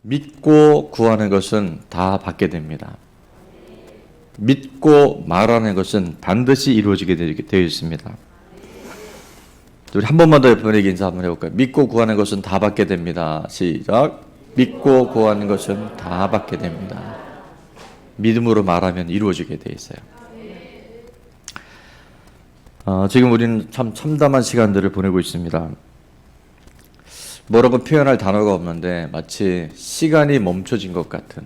믿고 구하는 것은 다 받게 됩니다. 믿고 말하는 것은 반드시 이루어지게 되어 있습니다. 우리 한 번만 더 옆에게 인사 한번 해볼까요? 믿고 구하는 것은 다 받게 됩니다. 시작. 믿고 구하는 것은 다 받게 됩니다. 믿음으로 말하면 이루어지게 되어 있어요. 지금 우리는 참 참담한 시간들을 보내고 있습니다. 뭐라고 표현할 단어가 없는데 마치 시간이 멈춰진 것 같은,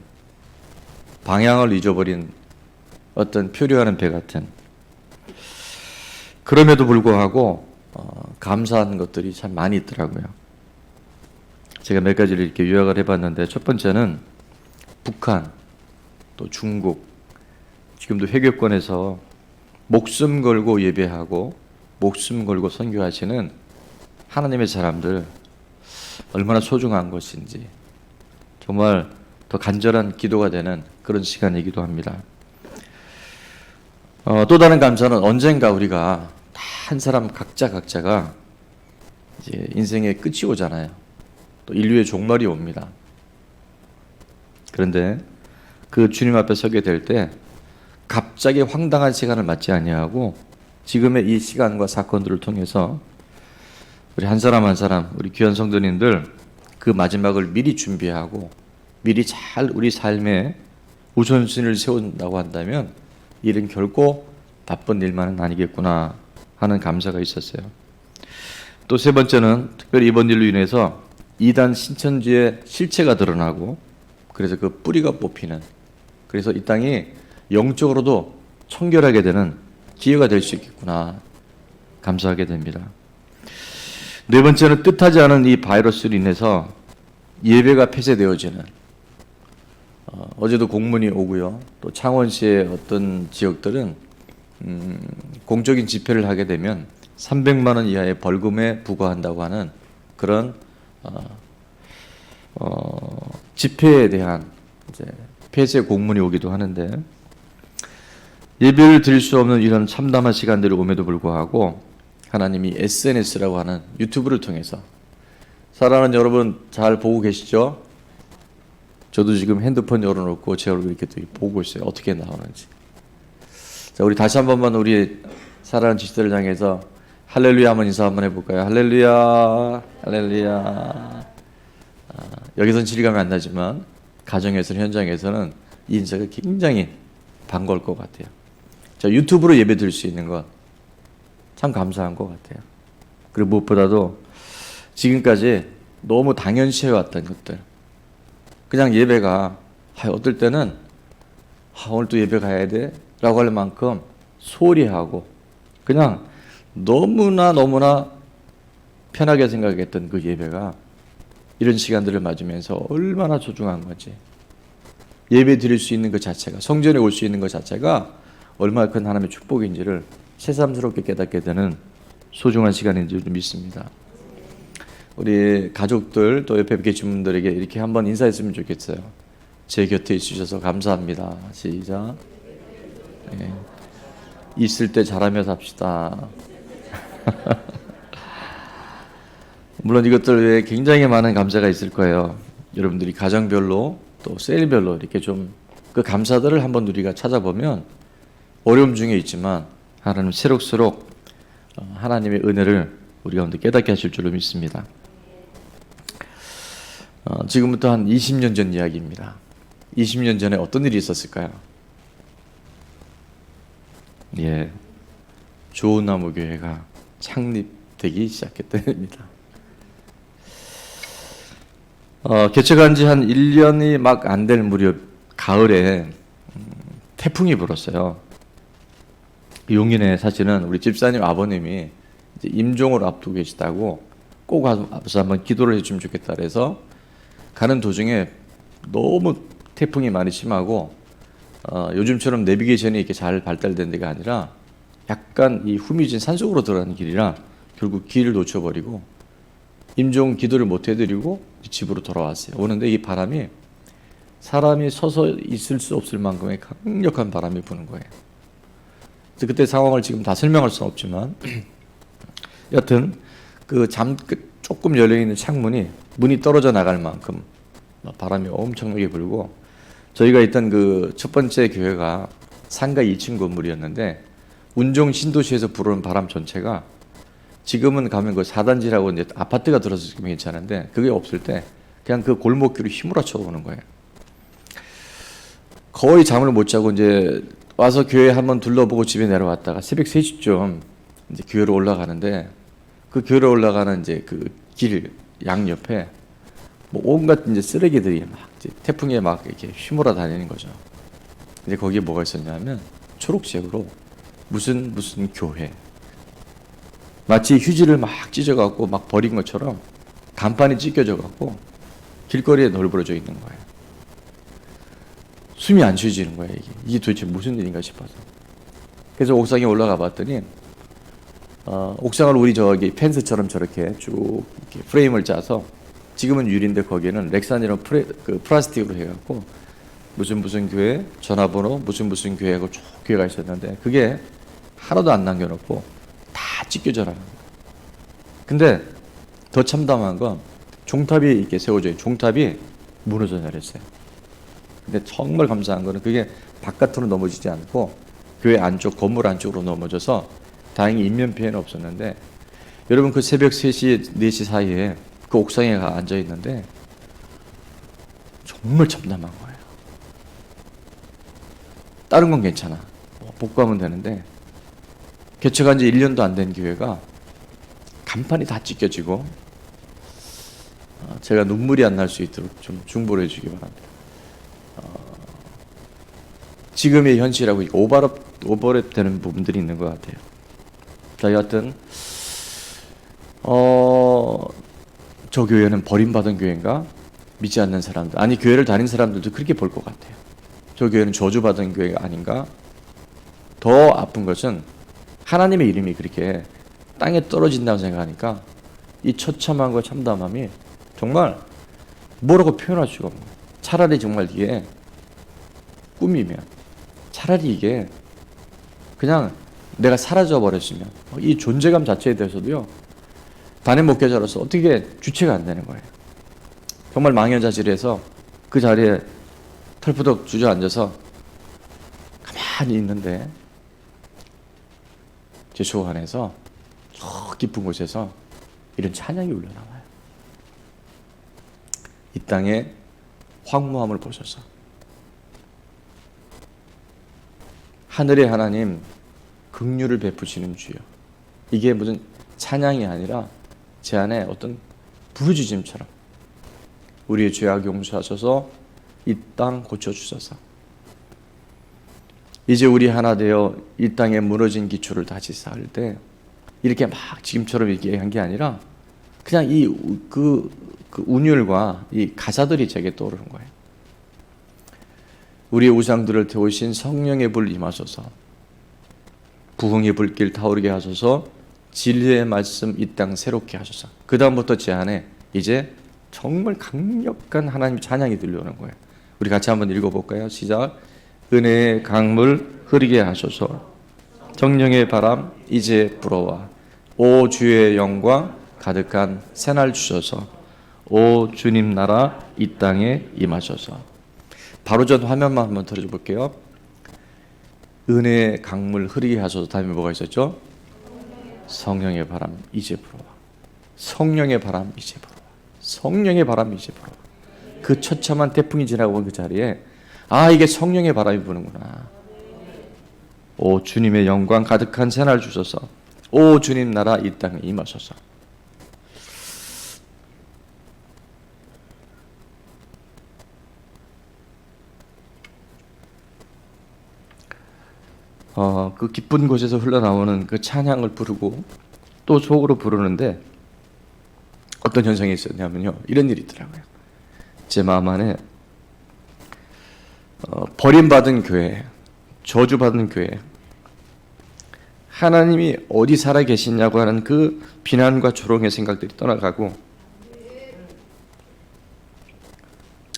방향을 잊어버린 어떤 표류하는 배 같은, 그럼에도 불구하고 감사한 것들이 참 많이 있더라고요. 제가 몇 가지를 이렇게 요약을 해봤는데, 첫 번째는 북한, 또 중국, 지금도 회교권에서 목숨 걸고 예배하고 목숨 걸고 선교하시는 하나님의 사람들, 얼마나 소중한 것인지 정말 더 간절한 기도가 되는 그런 시간이기도 합니다. 또 다른 감사는 언젠가 우리가 다 한 사람 각자가 이제 인생의 끝이 오잖아요. 또 인류의 종말이 옵니다. 그런데 그 주님 앞에 서게 될 때 갑자기 황당한 시간을 맞지 아니하고 지금의 이 시간과 사건들을 통해서 우리 한 사람 한 사람, 우리 귀한 성도님들 그 마지막을 미리 준비하고 미리 잘 우리 삶에 우선순위를 세운다고 한다면 일은 결코 나쁜 일만은 아니겠구나 하는 감사가 있었어요. 또 세 번째는 특별히 이번 일로 인해서 이단 신천지의 실체가 드러나고 그래서 그 뿌리가 뽑히는, 그래서 이 땅이 영적으로도 청결하게 되는 기회가 될 수 있겠구나 감사하게 됩니다. 네 번째는 뜻하지 않은 이 바이러스로 인해서 예배가 폐쇄되어지는, 어제도 공문이 오고요. 또 창원시의 어떤 지역들은 공적인 집회를 하게 되면 300만 원 이하의 벌금에 부과한다고 하는 그런 집회에 대한 이제 폐쇄 공문이 오기도 하는데, 예배를 드릴 수 없는 이런 참담한 시간들이 오에도 불구하고 하나님이 SNS라고 하는 유튜브를 통해서, 사랑하는 여러분 잘 보고 계시죠? 저도 지금 핸드폰 열어놓고 제 얼굴 이렇게 또 보고 있어요. 어떻게 나오는지. 자, 우리 다시 한 번만 우리 사랑하는 지체들을 향해서 할렐루야 한번 인사 한번 해볼까요? 할렐루야, 할렐루야. 여기서는 질감이 안 나지만 가정에서는, 현장에서는 이 인사가 굉장히 반가울 것 같아요. 자, 유튜브로 예배 드릴 수 있는 것 참 감사한 것 같아요. 그리고 무엇보다도 지금까지 너무 당연시해왔던 것들, 그냥 예배가 어떨 때는 오늘 또 예배 가야 돼? 라고 할 만큼 소홀히 하고 그냥 너무나 편하게 생각했던 그 예배가 이런 시간들을 맞으면서 얼마나 소중한 건지, 예배 드릴 수 있는 것 자체가, 성전에 올 수 있는 것 자체가 얼마나 큰 하나님의 축복인지를 새삼스럽게 깨닫게 되는 소중한 시간인 줄 믿습니다. 우리 가족들 또 옆에 계신 분들에게 이렇게 한번 인사했으면 좋겠어요. 제 곁에 있으셔서 감사합니다. 시작. 네. 있을 때 잘하며 삽시다. 물론 이것들 외에 굉장히 많은 감사가 있을 거예요. 여러분들이 가정별로 또 셀별로 이렇게 좀 그 감사들을 한번 우리가 찾아보면 어려움 중에 있지만 하나님 새록새록 하나님의 은혜를 우리 가운데 깨닫게 하실 줄로 믿습니다. 지금부터 한 20년 전 이야기입니다. 20년 전에 어떤 일이 있었을까요? 예, 좋은 나무 교회가 창립되기 시작했던 해입니다. 개척한 지 한 1년이 막 안 될 무렵 가을에 태풍이 불었어요. 용인에 사실은 우리 집사님 아버님이 이제 임종을 앞두고 계시다고 꼭 와서 한번 기도를 해주면 좋겠다 그래서 가는 도중에 너무 태풍이 많이 심하고 요즘처럼 내비게이션이 이렇게 잘 발달된 데가 아니라 약간 이 후미진 산속으로 들어가는 길이라 결국 길을 놓쳐버리고 임종 기도를 못 해드리고 집으로 돌아왔어요. 오는데 이 바람이 사람이 서서 있을 수 없을 만큼의 강력한 바람이 부는 거예요. 그래서 그때 상황을 지금 다 설명할 수는 없지만 여튼 그 조금 열려있는 창문이 문이 떨어져 나갈 만큼 바람이 엄청나게 불고, 저희가 있던 그 첫 번째 교회가 상가 2층 건물이었는데 운종 신도시에서 불어오는 바람 전체가, 지금은 가면 그 4단지라고 이제 아파트가 들어서 괜찮은데 그게 없을 때 그냥 그 골목길을 휘몰아쳐 오는 거예요. 거의 잠을 못 자고 이제 와서 교회 한번 둘러보고 집에 내려왔다가 새벽 3시쯤 이제 교회로 올라가는데, 그 교회로 올라가는 이제 그 길 양옆에 뭐 온갖 이제 쓰레기들이 막 이제 태풍에 막 이렇게 휘몰아 다니는 거죠. 근데 거기에 뭐가 있었냐면 초록색으로 무슨 교회, 마치 휴지를 막 찢어갖고 막 버린 것처럼 간판이 찢겨져갖고 길거리에 널브러져 있는 거예요. 숨이 안 쉬어지는 거예요. 이게 도대체 무슨 일인가 싶어서. 그래서 옥상에 올라가 봤더니 옥상을 우리 저기 펜스처럼 저렇게 쭉 이렇게 프레임을 짜서, 지금은 유리인데 거기에는 렉산이라는 플라스틱으로 해갖고 무슨 교회 전화번호 무슨 교회하고 쭉 교회가 있었는데 그게 하나도 안 남겨놓고 다 찢겨져 나가는 거예요. 근데 더 참담한 건 종탑이 이렇게 세워져 있는 종탑이 무너져 내렸어요. 근데 정말 감사한 거는 그게 바깥으로 넘어지지 않고 교회 안쪽, 건물 안쪽으로 넘어져서 다행히 인명 피해는 없었는데, 여러분 그 새벽 3시, 4시 사이에 그 옥상에 앉아 있는데 정말 참담한 거예요. 다른 건 괜찮아. 복구하면 되는데, 개척한 지 1년도 안 된 교회가 간판이 다 찢겨지고, 제가 눈물이 안 날 수 있도록 좀 중보를 해주기 바랍니다. 지금의 현실하고 오버랩 되는 부분들이 있는 것 같아요. 자, 여하튼 저 교회는 버림받은 교회인가? 믿지 않는 사람들, 아니 교회를 다닌 사람들도 그렇게 볼 것 같아요. 저 교회는 저주받은 교회가 아닌가? 더 아픈 것은 하나님의 이름이 그렇게 땅에 떨어진다고 생각하니까 이 처참함과 참담함이 정말 뭐라고 표현할 수가 없는 거예요. 차라리 정말 이게 꿈이면, 차라리 이게 그냥 내가 사라져 버렸으면, 이 존재감 자체에 대해서도요, 단임 목회자로서 어떻게 주체가 안 되는 거예요. 정말 망연자실해서 그 자리에 털푸덕 주저앉아서 가만히 있는데 제 속 안에서 저 깊은 곳에서 이런 찬양이 울려나와요. 이 땅의 황무함을 보셔서 하늘의 하나님 긍휼을 베푸시는 주여. 이게 무슨 찬양이 아니라 제 안에 어떤 부르짖음처럼 우리의 죄악 용서하셔서 이 땅 고쳐주소서. 이제 우리 하나 되어 이 땅에 무너진 기초를 다시 쌓을 때 이렇게 막 지금처럼 얘기한 게 아니라 그냥 그 운율과 이 가사들이 제게 떠오르는 거예요. 우리의 우상들을 태우신 성령의 불 임하소서. 부흥의 불길 타오르게 하소서. 진리의 말씀 이 땅 새롭게 하소서. 그 다음부터 제 안에 이제 정말 강력한 하나님의 찬양이 들려오는 거예요. 우리 같이 한번 읽어볼까요? 시작. 은혜의 강물 흐르게 하소서. 정령의 바람 이제 불어와. 오 주의 영광 가득한 새날 주소서. 오 주님 나라 이 땅에 임하소서. 바로 전 화면만 한번 틀어줘 볼게요. 은혜의 강물 흐르게 하소서. 다음에 뭐가 있었죠? 성령의 바람 이제 불어와. 성령의 바람 이제 불어와. 성령의 바람 이제 불어와. 그 처참한 태풍이 지나고 온 그 자리에 이게 성령의 바람이 부는구나. 오 주님의 영광 가득한 새날 주소서. 오 주님 나라 이 땅에 임하소서. 그 기쁜 곳에서 흘러나오는 그 찬양을 부르고 또 속으로 부르는데 어떤 현상이 있었냐면요, 이런 일이 있더라고요. 제 마음 안에 버림받은 교회, 저주받은 교회, 하나님이 어디 살아 계시냐고 하는 그 비난과 조롱의 생각들이 떠나가고,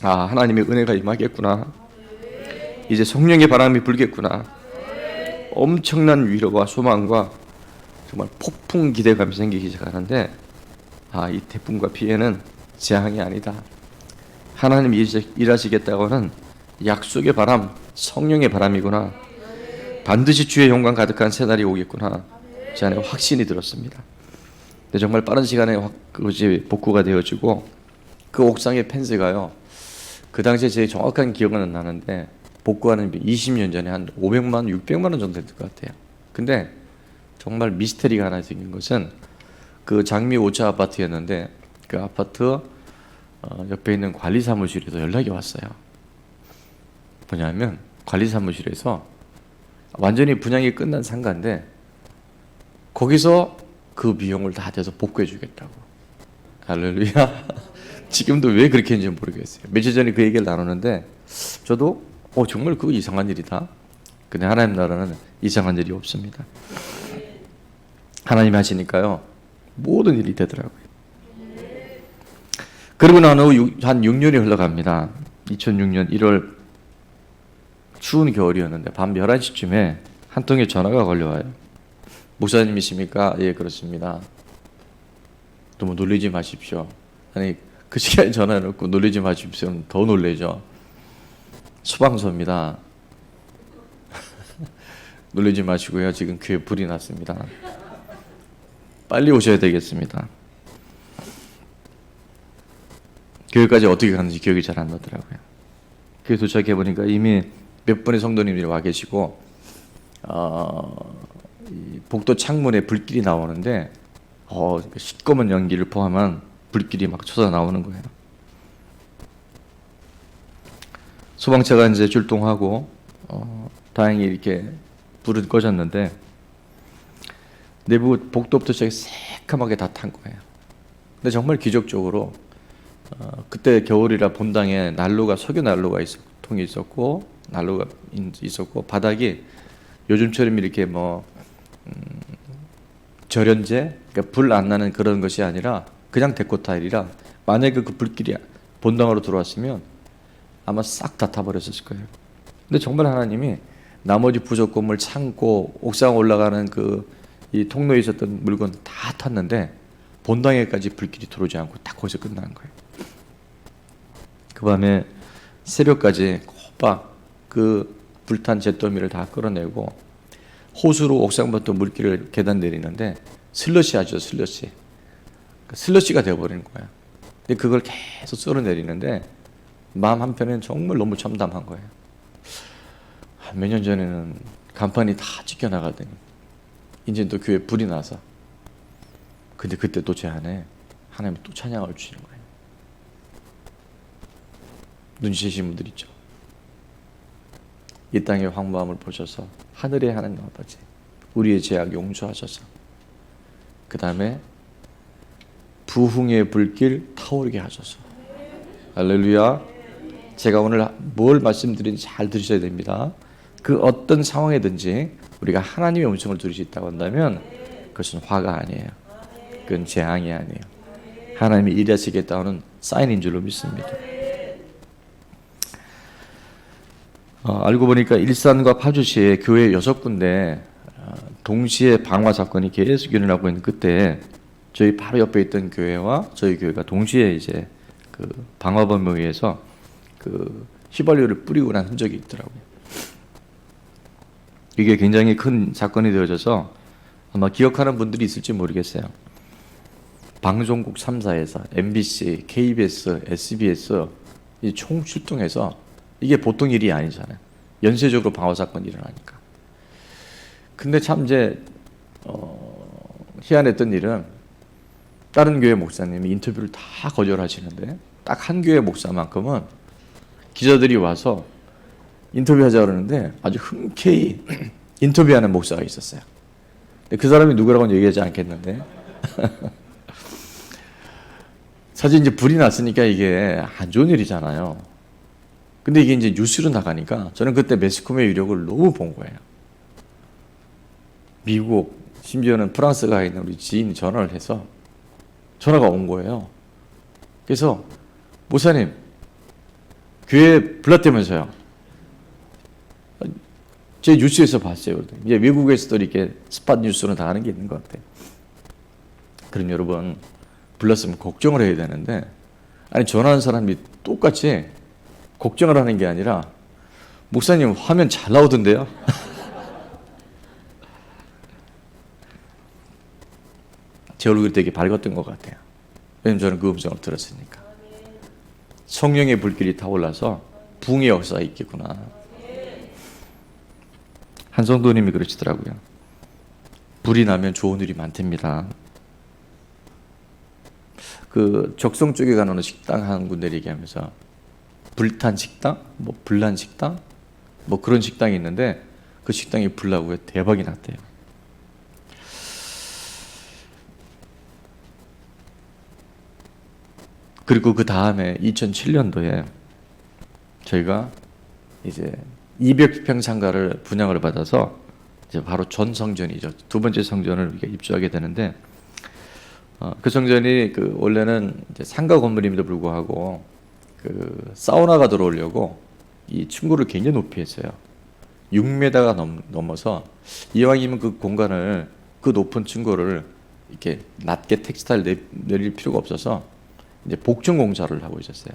하나님의 은혜가 임하겠구나, 이제 성령의 바람이 불겠구나, 엄청난 위로와 소망과 정말 폭풍 기대감이 생기기 시작하는데, 이 태풍과 피해는 재앙이 아니다. 하나님이 일하시겠다고 하는 약속의 바람, 성령의 바람이구나. 반드시 주의 영광 가득한 새날이 오겠구나. 제 안에 확신이 들었습니다. 근데 정말 빠른 시간에 그것이 복구가 되어지고, 그 옥상의 펜스가요, 그 당시에 제 정확한 기억은 안 나는데 복구하는 20년 전에 한 500만 원, 600만 원 정도 됐을 것 같아요. 근데 정말 미스터리가 하나 생긴 것은, 그 장미 5차 아파트였는데 그 아파트 옆에 있는 관리사무실에서 연락이 왔어요. 뭐냐면 관리사무실에서 완전히 분양이 끝난 상가인데 거기서 그 비용을 다 대서 복구해 주겠다고. 할렐루야. 지금도 왜 그렇게 했는지 모르겠어요. 며칠 전에 그 얘기를 나누는데 저도 정말 그거 이상한 일이다. 근데 하나님 나라는 이상한 일이 없습니다. 하나님이 하시니까요 모든 일이 되더라고요. 그러고 난 후 한 6년이 흘러갑니다. 2006년 1월 추운 겨울이었는데 밤 11시쯤에 한 통의 전화가 걸려와요. 목사님이십니까? 예, 그렇습니다. 너무 놀리지 마십시오. 아니, 그 시간에 전화 놓고 놀리지 마십시오는 더 놀래죠. 소방서입니다. 놀리지 마시고요. 지금 교회 불이 났습니다. 빨리 오셔야 되겠습니다. 교회까지 어떻게 가는지 기억이 잘 안 나더라고요. 교회 도착해 보니까 이미 몇 분의 성도님들이 와 계시고, 이 복도 창문에 불길이 나오는데 시꺼먼 연기를 포함한 불길이 막 솟아 나오는 거예요. 소방차가 이제 출동하고 다행히 이렇게 불은 꺼졌는데 내부 복도부터 시작해 새까맣게 다 탄 거예요. 근데 정말 기적적으로 그때 겨울이라 본당에 난로가 석유 난로가 통이 있었고 난로가 있었고 바닥이 요즘처럼 이렇게 절연제, 그러니까 불 안 나는 그런 것이 아니라 그냥 데코 타일이라 만약에 그 불길이 본당으로 들어왔으면 아마 싹 다 타버렸을 거예요. 근데 정말 하나님이 나머지 부속 건물 창고 옥상 올라가는 이 통로에 있었던 물건 다 탔는데 본당에까지 불길이 들어오지 않고 딱 거기서 끝나는 거예요. 그 밤에 새벽까지 꼬박 그 불탄 잿더미를 다 끌어내고 호수로 옥상부터 물길을 계단 내리는데 슬러시 하죠, 슬러시. 슬러시가 되어버리는 거예요. 근데 그걸 계속 썰어내리는데 마음 한편에는 정말 너무 참담한 거예요. 몇 년 전에는 간판이 다 찢겨나가더니 이제 또 교회에 불이 나서, 근데 그때 또 제 안에 하나님이 또 찬양을 주시는 거예요. 눈치채신 분들 있죠. 이 땅의 황무함을 보셔서 하늘의 하나님 아버지 우리의 죄악 용서하셔서 그 다음에 부흥의 불길 타오르게 하소서. 할렐루야. 제가 오늘 뭘 말씀드린지 잘 들으셔야 됩니다. 그 어떤 상황이든지 우리가 하나님의 음성을 들을 수 있다고 한다면 그것은 화가 아니에요. 그건 재앙이 아니에요. 하나님이 일하시겠다는 사인인 줄로 믿습니다. 알고 보니까 일산과 파주시에 교회 6군데 동시에 방화 사건이 계속 일어나고 있는 그때 저희 바로 옆에 있던 교회와 저희 교회가 동시에 이제 그 방화범에 의해서 그 휘발유를 뿌리고 난 흔적이 있더라고요. 이게 굉장히 큰 사건이 되어져서 아마 기억하는 분들이 있을지 모르겠어요. 방송국 3사에서 MBC, KBS, SBS 이 총 출동해서 이게 보통 일이 아니잖아요. 연쇄적으로 방화 사건이 일어나니까. 근데 참 이제 희한했던 일은 다른 교회 목사님이 인터뷰를 다 거절하시는데 딱 한 교회 목사만큼은 기자들이 와서 인터뷰하자 그러는데 아주 흔쾌히 인터뷰하는 목사가 있었어요. 근데 그 사람이 누구라고는 얘기하지 않겠는데 사실 이제 불이 났으니까 이게 안 좋은 일이잖아요. 근데 이게 이제 뉴스로 나가니까 저는 그때 매스컴의 위력을 너무 본 거예요. 미국, 심지어는 프랑스가 있는 우리 지인이 전화를 해서 전화가 온 거예요. 그래서 목사님, 교회 불났다면서요. 제 뉴스에서 봤어요. 이제 외국에서도 이렇게 스팟 뉴스로 다 하는 게 있는 것 같아요. 그럼 여러분, 불났으면 걱정을 해야 되는데 아니 전화하는 사람이 똑같이 걱정을 하는 게 아니라 목사님 화면 잘 나오던데요? 제 얼굴이 되게 밝았던 것 같아요. 왜냐면 저는 그 음성을 들었으니까. 성령의 불길이 타올라서 붕의 역사가 있겠구나. 한 성도님이 그러시더라고요. 불이 나면 좋은 일이 많답니다. 그 적성 쪽에 가는 어느 식당 한 군데 얘기하면서 불탄 식당, 뭐 불난 식당, 뭐 그런 식당이 있는데 그 식당이 불나고 대박이 났대요. 그리고 그 다음에 2007년도에 저희가 이제 200평 상가를 분양을 받아서 이제 바로 전 성전이죠. 두 번째 성전을 우리가 입주하게 되는데 그 성전이 그 원래는 이제 상가 건물임에도 불구하고 그 사우나가 들어오려고 이 층고를 굉장히 높이 했어요. 6m가 넘어서 이왕이면 그 공간을 그 높은 층고를 이렇게 낮게 텍스타일 내릴 필요가 없어서 이제 복층 공사를 하고 있었어요.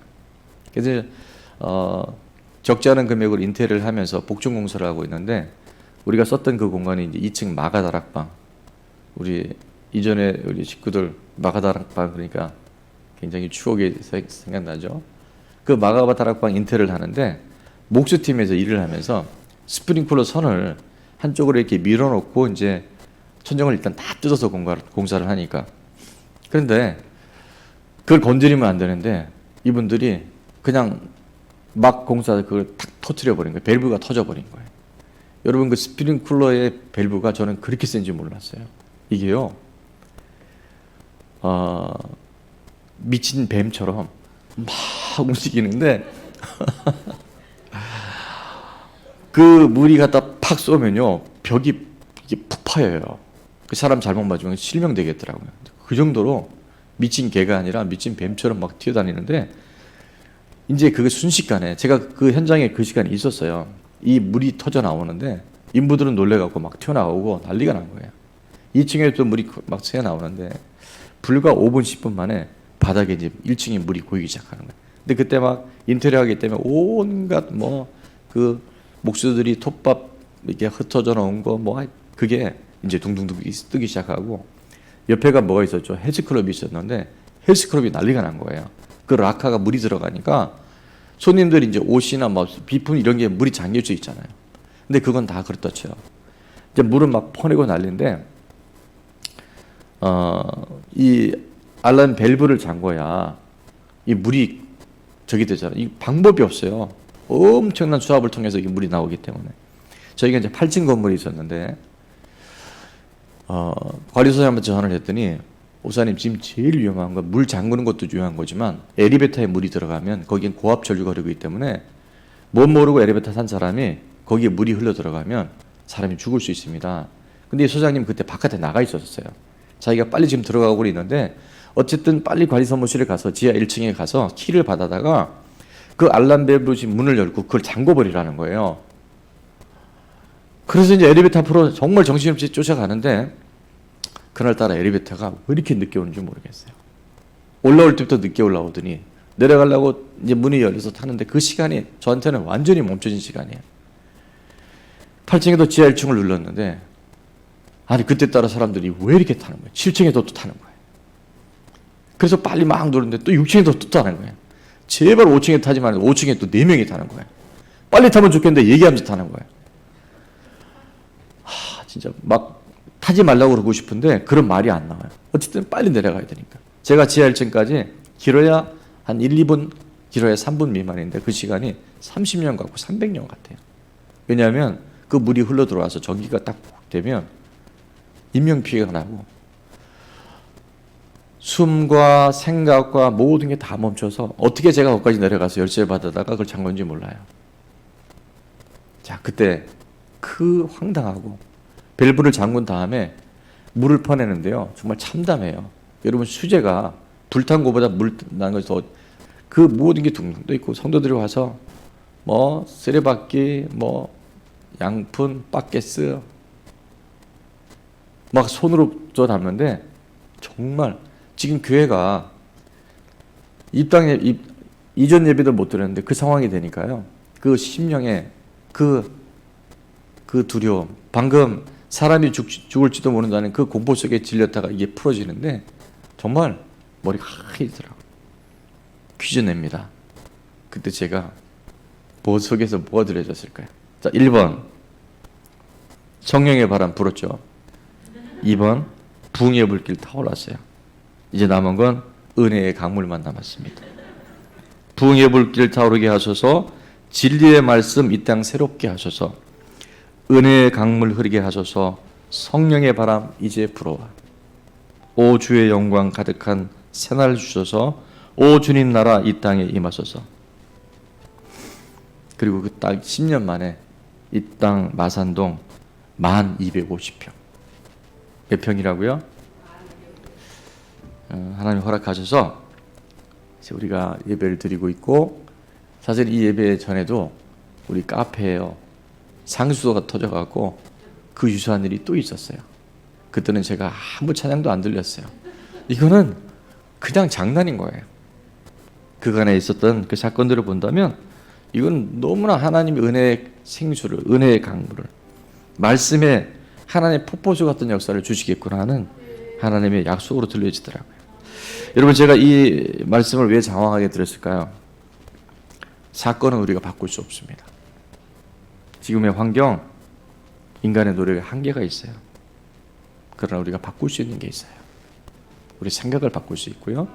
그래서 적지 않은 금액으로 인테리어를 하면서 복층 공사를 하고 있는데 우리가 썼던 그 공간이 이제 2층 마가다락방. 우리 이전에 우리 식구들 마가다락방 그러니까 굉장히 추억이 생각나죠. 그 마가다락방 인테리어를 하는데 목수팀에서 일을 하면서 스프링클러 선을 한쪽으로 이렇게 밀어놓고 이제 천정을 일단 다 뜯어서 공사를 하니까 그런데 그걸 건드리면 안 되는데 이분들이 그냥 막 공사 그걸 탁 터트려 버린 거예요. 밸브가 터져 버린 거예요. 여러분 그 스프링클러의 밸브가 저는 그렇게 센지 몰랐어요. 이게요. 미친 뱀처럼 막 움직이는데 그 물이 갖다 팍 쏘면요 벽이 이게 푹 파여요. 그 사람 잘못 맞으면 실명되겠더라고요. 그 정도로 미친 개가 아니라 미친 뱀처럼 막 튀어다니는데 이제 그게 순식간에 제가 그 현장에 그 시간에 있었어요. 이 물이 터져 나오는데 인부들은 놀래갖고 막 튀어나오고 난리가 난 거예요. 2층에서 물이 막 새어 나오는데 불과 5분 10분 만에 바닥에 이제 1층에 물이 고이기 시작하는 거예요. 근데 그때 막 인테리어 하기 때문에 온갖 뭐 그 목수들이 톱밥 이렇게 흩어져 놓은 거 뭐 그게 이제 둥둥둥 뜨기 시작하고 옆에가 뭐가 있었죠? 헬스클럽이 있었는데 헬스클럽이 난리가 난 거예요. 그 락카가 물이 들어가니까 손님들이 이제 옷이나 뭐 비품 이런 게 물이 잠길 수 있잖아요. 근데 그건 다 그렇다 쳐요. 이제 물은 막 퍼내고 난리인데 이 알람 밸브를 잠궈야 이 물이 저기 되잖아요. 이 방법이 없어요. 엄청난 수압을 통해서 이 물이 나오기 때문에 저희가 이제 8층 건물이 있었는데 관리소장한테 전화를 했더니 오사님 지금 제일 위험한 건 물 잠그는 것도 중요한 거지만 엘리베이터에 물이 들어가면 거기엔 고압 전류가 흐르기 때문에 못 모르고 엘리베이터 탄 사람이 거기에 물이 흘러 들어가면 사람이 죽을 수 있습니다. 근데 이 소장님 그때 바깥에 나가 있었어요. 자기가 빨리 지금 들어가고 있는데 어쨌든 빨리 관리 사무실에 가서 지하 1층에 가서 키를 받아다가 그 알람 밸브 문을 열고 그걸 잠궈버리라는 거예요. 그래서 이제 엘리베이터 앞으로 정말 정신없이 쫓아가는데 그날따라 엘리베이터가 왜 이렇게 늦게 오는지 모르겠어요. 올라올 때부터 늦게 올라오더니 내려가려고 이제 문이 열려서 타는데 그 시간이 저한테는 완전히 멈춰진 시간이에요. 8층에도 지하 1층을 눌렀는데 아니 그때 따라 사람들이 왜 이렇게 타는 거예요? 7층에도 또 타는 거예요. 그래서 빨리 막 누르는데 또 6층에도 또 타는 거예요. 제발 5층에 타지 말고 5층에 또 4명이 타는 거예요. 빨리 타면 좋겠는데 얘기하면서 타는 거예요. 진짜 막 타지 말라고 그러고 싶은데 그런 말이 안 나와요. 어쨌든 빨리 내려가야 되니까. 제가 지하 1층까지 길어야 한 1, 2분, 길어야 3분 미만인데 그 시간이 30년 같고 300년 같아요. 왜냐하면 그 물이 흘러 들어와서 전기가 딱 되면 인명피해가 나고 숨과 생각과 모든 게 다 멈춰서 어떻게 제가 거기까지 내려가서 열쇠를 받아다가 그걸 잠궜는지 몰라요. 자, 그때 그 황당하고 밸브를 잠근 다음에 물을 퍼내는데요. 정말 참담해요. 여러분 수제가 불탄 거보다 물 난 것이 더 그 모든 게 둥둥 떠 있고 성도들이 와서 뭐 쓰레받기 뭐 양푼 바게스 막 손으로 줘 담는데 정말 지금 교회가 이전 예배도 못 드렸는데 그 상황이 되니까요. 그 심령에 그 두려움, 방금 사람이 죽을지도 모른다는 그 공포 속에 질렸다가 이게 풀어지는데 정말 머리가 하얘지더라고요. 퀴즈 냅니다. 그때 제가 뭐 속에서 뭐가 들려졌을까요? 자, 1번 성령의 바람 불었죠. 2번 붕의 불길 타올랐어요. 이제 남은 건 은혜의 강물만 남았습니다. 붕의 불길 타오르게 하소서, 진리의 말씀 이 땅 새롭게 하소서, 은혜의 강물 흐르게 하소서, 성령의 바람 이제 불어와. 오 주의 영광 가득한 새날 주소서, 오 주님 나라 이 땅에 임하소서. 그리고 그 딱 10년 만에 이 땅 마산동 1250평. 몇 평이라고요? 하나님 허락하셔서 우리가 예배를 드리고 있고, 사실 이 예배 전에도 우리 카페에요 상수도가 터져갖고 그 유사한 일이 또 있었어요. 그때는 제가 아무 찬양도 안 들렸어요. 이거는 그냥 장난인 거예요. 그간에 있었던 그 사건들을 본다면 이건 너무나 하나님의 은혜의 생수를, 은혜의 강물을, 말씀에 하나님의 폭포수 같은 역사를 주시겠구나 하는 하나님의 약속으로 들려지더라고요. 여러분, 제가 이 말씀을 왜 장황하게 드렸을까요? 사건은 우리가 바꿀 수 없습니다. 지금의 환경, 인간의 노력에 한계가 있어요. 그러나 우리가 바꿀 수 있는 게 있어요. 우리 생각을 바꿀 수 있고요,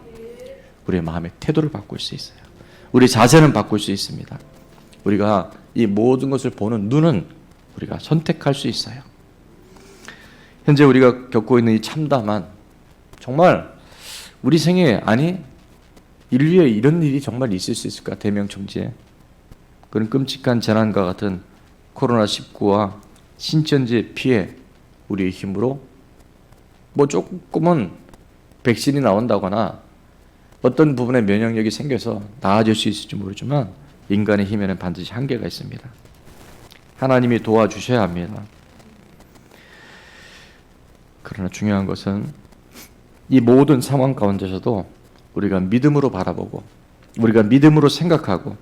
우리의 마음의 태도를 바꿀 수 있어요. 우리 자세는 바꿀 수 있습니다. 우리가 이 모든 것을 보는 눈은 우리가 선택할 수 있어요. 현재 우리가 겪고 있는 이 참담한, 정말 우리 생에, 아니 인류에 이런 일이 정말 있을 수 있을까? 대명청지에 그런 끔찍한 재난과 같은 코로나19와 신천지의 피해, 우리의 힘으로 뭐 조금은 백신이 나온다거나 어떤 부분에 면역력이 생겨서 나아질 수 있을지 모르지만 인간의 힘에는 반드시 한계가 있습니다. 하나님이 도와주셔야 합니다. 그러나 중요한 것은 이 모든 상황 가운데서도 우리가 믿음으로 바라보고, 우리가 믿음으로 생각하고,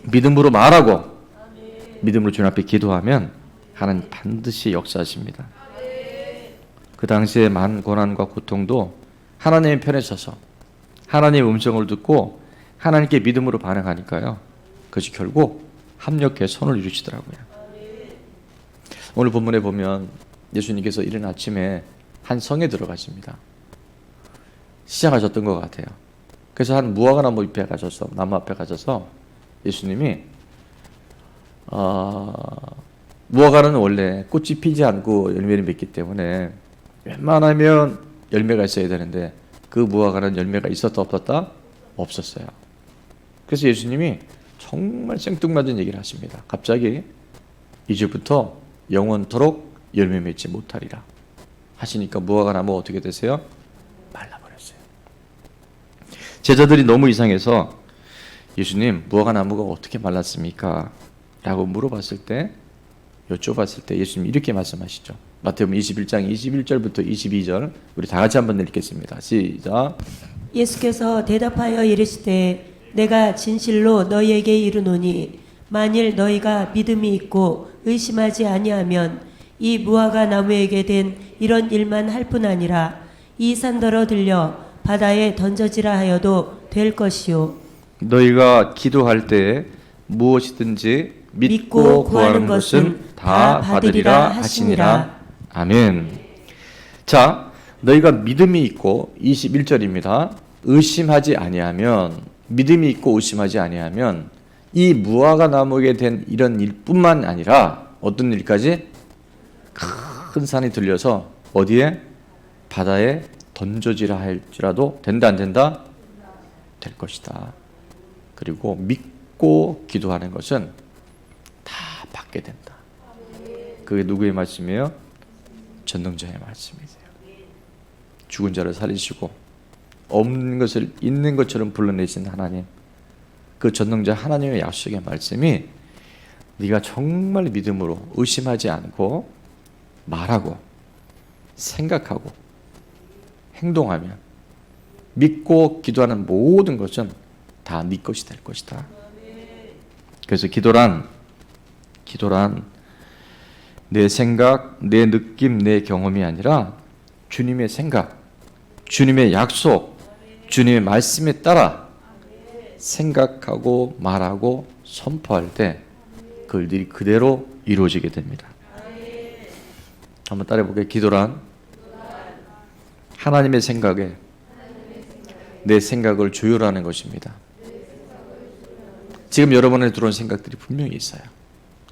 믿음으로 말하고, 믿음으로 주님 앞에 기도하면 하나님 반드시 역사하십니다. 그 당시의 많은 고난과 고통도 하나님의 편에 서서 하나님의 음성을 듣고 하나님께 믿음으로 반응하니까요, 그것이 결국 합력해 선을 이루시더라고요. 오늘 본문에 보면 예수님께서 이른 아침에 한 성에 들어가십니다. 시작하셨던 것 같아요. 그래서 한 무화과 나무 앞에 가셔서 예수님이 무화과는 원래 꽃이 피지 않고 열매를 맺기 때문에 웬만하면 열매가 있어야 되는데 그 무화과는 열매가 있었다 없었다? 없었어요. 그래서 예수님이 정말 생뚱맞은 얘기를 하십니다. 갑자기 이제부터 영원토록 열매 맺지 못하리라 하시니까 무화과 나무 어떻게 되세요? 말라버렸어요. 제자들이 너무 이상해서 예수님, 무화과 나무가 어떻게 말랐습니까? 라고 물어봤을 때, 여쭤봤을 때 예수님이 이렇게 말씀하시죠. 마태복음 21장 21절부터 22절 우리 다 같이 한번 읽겠습니다. 시작. 예수께서 대답하여 이르시되 내가 진실로 너희에게 이르노니 만일 너희가 믿음이 있고 의심하지 아니하면 이 무화과 나무에게 된 이런 일만 할 뿐 아니라 이 산더러 들려 바다에 던져지라 하여도 될 것이요. 너희가 기도할 때 무엇이든지 믿고 구하는 것은 다 받으리라 하시니라. 아멘. 자, 너희가 믿음이 있고 21절입니다. 의심하지 아니하면, 믿음이 있고 의심하지 아니하면 이 무화과 나무에 된 이런 일뿐만 아니라 어떤 일까지? 큰 산이 들려서 어디에? 바다에 던져지라 할지라도 된다 안 된다? 될 것이다. 그리고 믿고 기도하는 것은 다 받게 된다. 그게 누구의 말씀이에요? 전능자의 말씀이세요. 죽은 자를 살리시고 없는 것을 있는 것처럼 불러내신 하나님, 그 전능자 하나님의 약속의 말씀이 네가 정말 믿음으로 의심하지 않고 말하고 생각하고 행동하면 믿고 기도하는 모든 것은 다 네 것이 될 것이다. 그래서 기도란 내 생각, 내 느낌, 내 경험이 아니라 주님의 생각, 주님의 약속, 주님의 말씀에 따라 생각하고 말하고 선포할 때 그들이 그대로 이루어지게 됩니다. 한번 따라해 볼게요. 기도란 하나님의 생각에 내 생각을 조율하는 것입니다. 지금 여러분의 들어온 생각들이 분명히 있어요.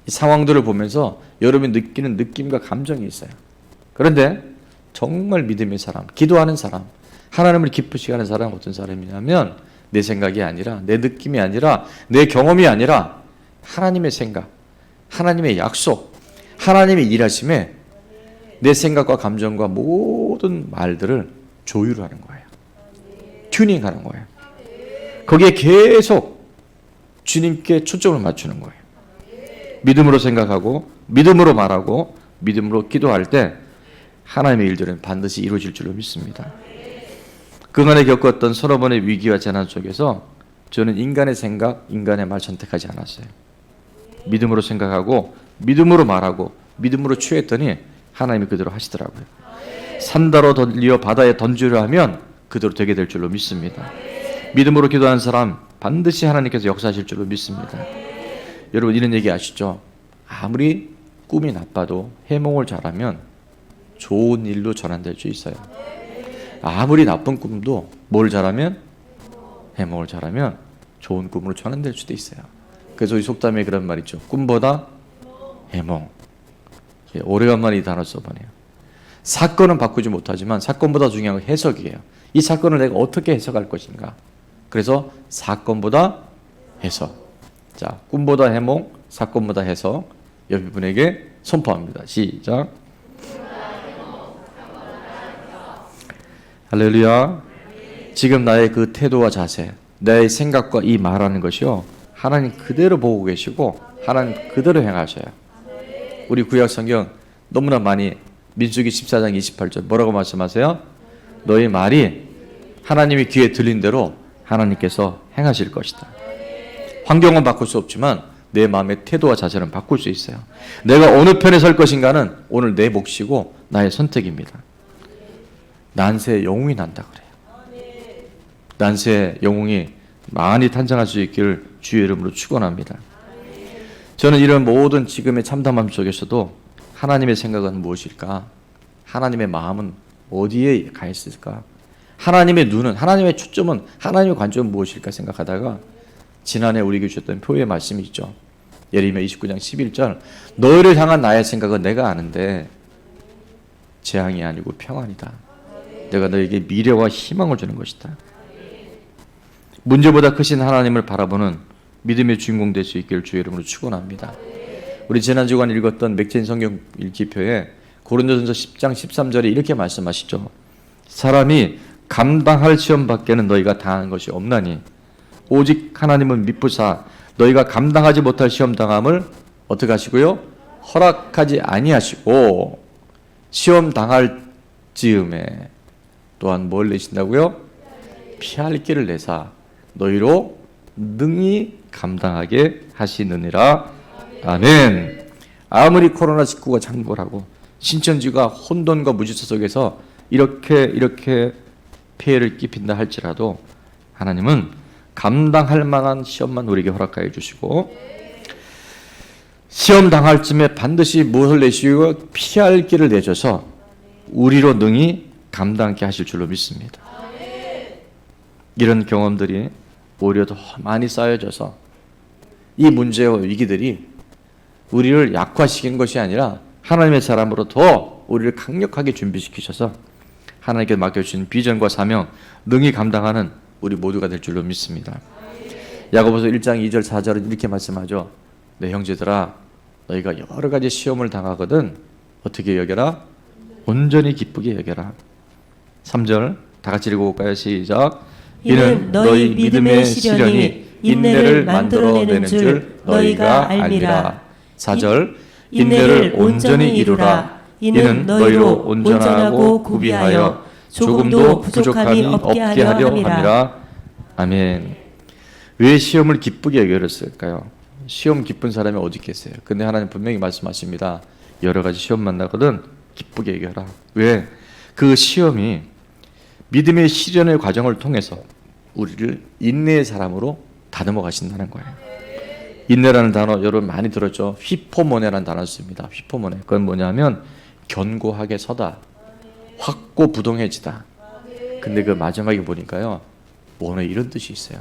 이 상황들을 보면서 여러분이 느끼는 느낌과 감정이 있어요. 그런데 정말 믿음의 사람, 기도하는 사람, 하나님을 기쁘시게 하는 사람은 어떤 사람이냐면 내 생각이 아니라, 내 느낌이 아니라, 내 경험이 아니라 하나님의 생각, 하나님의 약속, 하나님의 일하심에 내 생각과 감정과 모든 말들을 조율하는 거예요. 튜닝하는 거예요. 거기에 계속 주님께 초점을 맞추는 거예요. 믿음으로 생각하고 믿음으로 말하고 믿음으로 기도할 때 하나님의 일들은 반드시 이루어질 줄로 믿습니다. 그간에 겪었던 서너 번의 위기와 재난 속에서 저는 인간의 생각, 인간의 말 선택하지 않았어요. 믿음으로 생각하고 믿음으로 말하고 믿음으로 취했더니 하나님이 그대로 하시더라고요. 산다로 돌려 바다에 던지려 하면 그대로 되게 될 줄로 믿습니다. 믿음으로 기도하는 사람 반드시 하나님께서 역사하실 줄로 믿습니다. 여러분 이런 얘기 아시죠? 아무리 꿈이 나빠도 해몽을 잘하면 좋은 일로 전환될 수 있어요. 아무리 나쁜 꿈도 뭘 잘하면? 해몽을 잘하면 좋은 꿈으로 전환될 수도 있어요. 그래서 이 속담에 그런 말 있죠. 꿈보다 해몽. 오래간만에 이 단어 써보네요. 사건은 바꾸지 못하지만 사건보다 중요한 건 해석이에요. 이 사건을 내가 어떻게 해석할 것인가. 그래서 사건보다 해석. 자, 꿈보다 해몽, 사건보다 해석. 옆에 분에게 선포합니다. 시작. 할렐루야. 지금 나의 그 태도와 자세, 나의 생각과 이 말하는 것이요, 하나님 그대로 보고 계시고 하나님 그대로 행하셔요. 우리 구약 성경 너무나 많이 민수기 14장 28절 뭐라고 말씀하세요? 너희 말이 하나님의 귀에 들린 대로 하나님께서 행하실 것이다. 환경은 바꿀 수 없지만 내 마음의 태도와 자세는 바꿀 수 있어요. 내가 어느 편에 설 것인가는 오늘 내 몫이고 나의 선택입니다. 난세의 영웅이 난다 그래요. 난세의 영웅이 많이 탄생할 수 있기를 주의 이름으로 축원합니다. 저는 이런 모든 지금의 참담함 속에서도 하나님의 생각은 무엇일까? 하나님의 마음은 어디에 가 있을까? 하나님의 눈은, 하나님의 초점은, 하나님의 관점은 무엇일까 생각하다가 지난해 우리에게 주셨던 표의 말씀이 있죠. 예레미야 29장 11절 너희를 향한 나의 생각은 내가 아는데 재앙이 아니고 평안이다. 내가 너에게 미래와 희망을 주는 것이다. 문제보다 크신 하나님을 바라보는 믿음의 주인공 될 수 있기를 주의 이름으로 축원합니다. 우리 지난주간 읽었던 맥체인 성경 읽기표에 고린도전서 10장 13절에 이렇게 말씀하시죠. 사람이 감당할 시험 밖에는 너희가 당한 것이 없나니 오직 하나님은 미쁘사 너희가 감당하지 못할 시험 당함을 어떻게 하시고요? 허락하지 아니하시고 시험 당할 즈음에 또한 뭘 내신다고요? 피할 길을 내사 너희로 능히 감당하게 하시느니라. 아멘. 아무리 코로나19가 창궐하고 신천지가 혼돈과 무질서 속에서 이렇게 피해를 끼친다 할지라도 하나님은 감당할 만한 시험만 우리에게 허락하여 주시고 시험 당할 쯤에 반드시 무엇을 내시고 피할 길을 내줘서 우리로 능히 감당하게 하실 줄로 믿습니다. 이런 경험들이 오히려 더 많이 쌓여져서 이 문제와 위기들이 우리를 약화시킨 것이 아니라 하나님의 사람으로 더 우리를 강력하게 준비시키셔서 하나님께 맡겨주신 비전과 사명 능히 감당하는 우리 모두가 될 줄로 믿습니다. 야고보서 1장 2절 4절은 이렇게 말씀하죠. 내 형제들아 너희가 여러 가지 시험을 당하거든 어떻게 여겨라? 온전히 기쁘게 여겨라. 3절 다 같이 읽어볼까요? 시작. 이는 너희 믿음의 시련이 인내를 만들어내는 줄 너희가 알미라. 4절 인내를 온전히 이루라. 이는 너희로 온전하고 구비하여 조금도 부족함이 없게 하려 함이라. 아멘. 왜 시험을 기쁘게 여겼을까요? 시험 기쁜 사람이 어디 있겠어요? 근데 하나님 분명히 말씀하십니다. 여러 가지 시험 만나거든 기쁘게 여겨라. 왜? 그 시험이 믿음의 시련의 과정을 통해서 우리를 인내의 사람으로 다듬어 가신다는 거예요. 인내라는 단어 여러분 많이 들었죠? 휘포모네라는 단어를 씁니다. 휘포모네. 그건 뭐냐면 견고하게 서다, 확고부동해지다. 근데 그 마지막에 보니까요, 모네 이런 뜻이 있어요.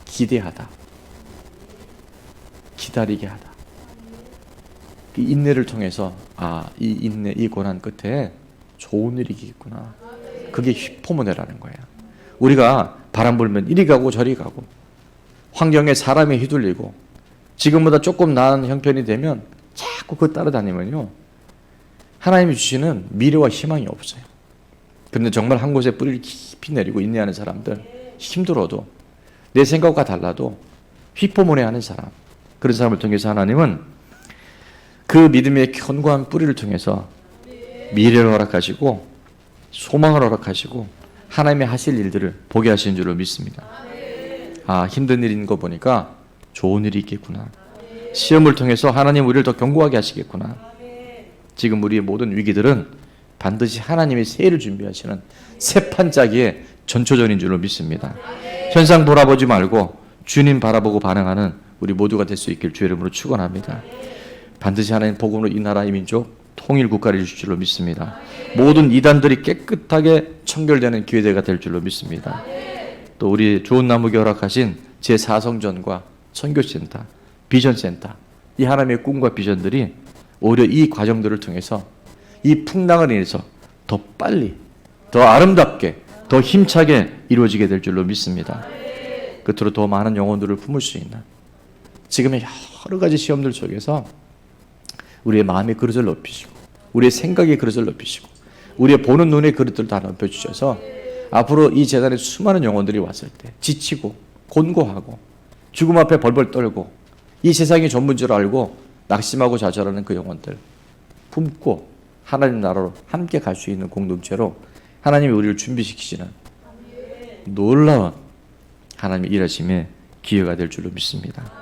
기대하다, 기다리게 하다. 그 인내를 통해서 이 인내, 이 고난 끝에 좋은 일이 있구나. 그게 휘포모네라는 거예요. 우리가 바람 불면 이리 가고 저리 가고 환경에 사람이 휘둘리고 지금보다 조금 나은 형편이 되면 자꾸 그거 따라다니면요, 하나님이 주시는 미래와 희망이 없어요. 근데 정말 한 곳에 뿌리를 깊이 내리고 인내하는 사람들, 힘들어도 내 생각과 달라도 휘포모네하는 사람, 그런 사람을 통해서 하나님은 그 믿음의 견고한 뿌리를 통해서 미래를 허락하시고 소망을 허락하시고 하나님의 하실 일들을 보게 하시는 줄로 믿습니다. 힘든 일인 거 보니까 좋은 일이 있겠구나. 시험을 통해서 하나님 우리를 더 견고하게 하시겠구나. 지금 우리의 모든 위기들은 반드시 하나님의 새해를 준비하시는 새 판짜기의 전초전인 줄로 믿습니다. 현상 돌아보지 말고 주님 바라보고 반응하는 우리 모두가 될 수 있길 주의 이름으로 축원합니다. 반드시 하나님 복음으로 이 나라 이 민족 통일 국가를 이루실 줄로 믿습니다. 모든 이단들이 깨끗하게 청결되는 기회대가 될 줄로 믿습니다. 또 우리 좋은 나무에 허락하신 제4성전과 선교센터, 비전센터, 이 하나님의 꿈과 비전들이 오히려 이 과정들을 통해서 이 풍랑을 인해서 더 빨리, 더 아름답게, 더 힘차게 이루어지게 될 줄로 믿습니다. 끝으로 더 많은 영혼들을 품을 수 있는 지금의 여러 가지 시험들 속에서 우리의 마음의 그릇을 높이시고 우리의 생각의 그릇을 높이시고 우리의 보는 눈의 그릇들을 다 높여주셔서 앞으로 이 재단에 수많은 영혼들이 왔을 때 지치고 곤고하고 죽음 앞에 벌벌 떨고 이 세상이 전부인 줄 알고 낙심하고 좌절하는 그 영혼들 품고 하나님 나라로 함께 갈 수 있는 공동체로 하나님이 우리를 준비시키시는 놀라운 하나님의 일하심의 기회가 될 줄로 믿습니다.